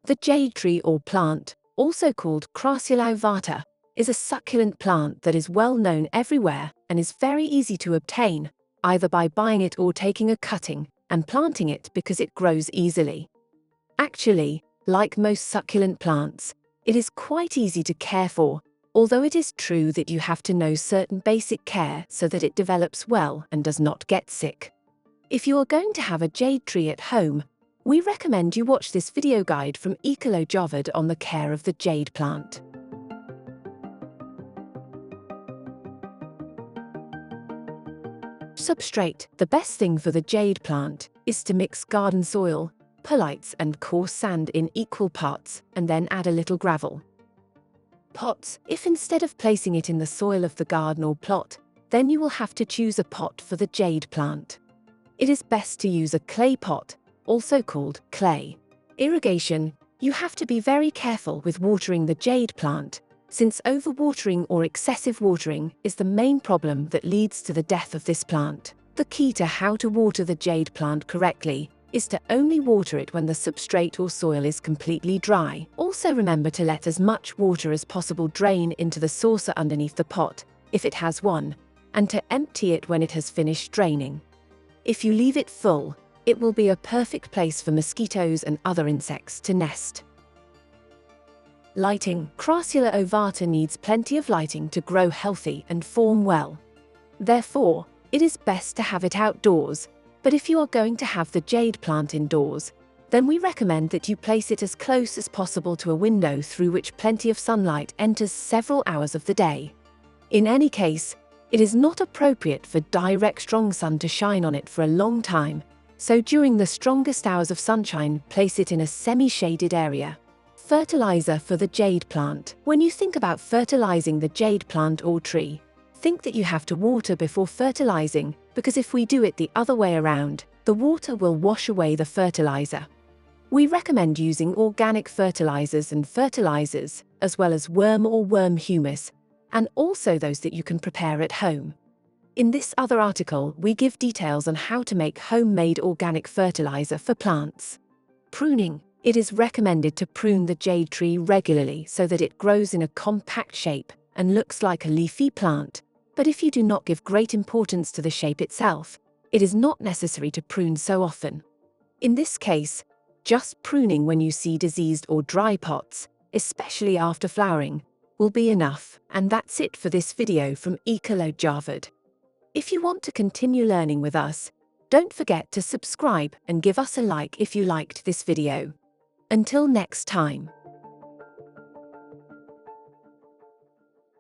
The jade tree or plant, also called Crassula ovata, is a succulent plant that is well known everywhere and is very easy to obtain, either by buying it or taking a cutting and planting it because it grows easily. Actually, like most succulent plants, it is quite easy to care for, although it is true that you have to know certain basic care so that it develops well and does not get sick. If you are going to have a jade tree at home, we recommend you watch this video guide from JADE on the care of the jade plant. Substrate. The best thing for the jade plant is to mix garden soil, perlites and coarse sand in equal parts and then add a little gravel. Pots. If instead of placing it in the soil of the garden or plot, then you will have to choose a pot for the jade plant. It is best to use a clay pot, also called clay. Irrigation. You have to be very careful with watering the jade plant, since overwatering or excessive watering is the main problem that leads to the death of this plant. The key to how to water the jade plant correctly is to only water it when the substrate or soil is completely dry. Also remember to let as much water as possible drain into the saucer underneath the pot, if it has one, and to empty it when it has finished draining. If you leave it full, it will be a perfect place for mosquitoes and other insects to nest. Lighting. Crassula ovata needs plenty of lighting to grow healthy and form well. Therefore, it is best to have it outdoors, but if you are going to have the jade plant indoors, then we recommend that you place it as close as possible to a window through which plenty of sunlight enters several hours of the day. In any case, it is not appropriate for direct strong sun to shine on it for a long time, so during the strongest hours of sunshine, place it in a semi-shaded area. Fertilizer for the jade plant. When you think about fertilizing the jade plant or tree, think that you have to water before fertilizing, because if we do it the other way around, the water will wash away the fertilizer. We recommend using organic fertilizers and fertilizers, as well as worm or worm humus, and also those that you can prepare at home. In this other article, we give details on how to make homemade organic fertilizer for plants. Pruning. It is recommended to prune the jade tree regularly so that it grows in a compact shape and looks like a leafy plant. But if you do not give great importance to the shape itself, it is not necessary to prune so often. In this case, just pruning when you see diseased or dry pots, especially after flowering, will be enough. And that's it for this video from JADE. If you want to continue learning with us, don't forget to subscribe and give us a like if you liked this video. Until next time.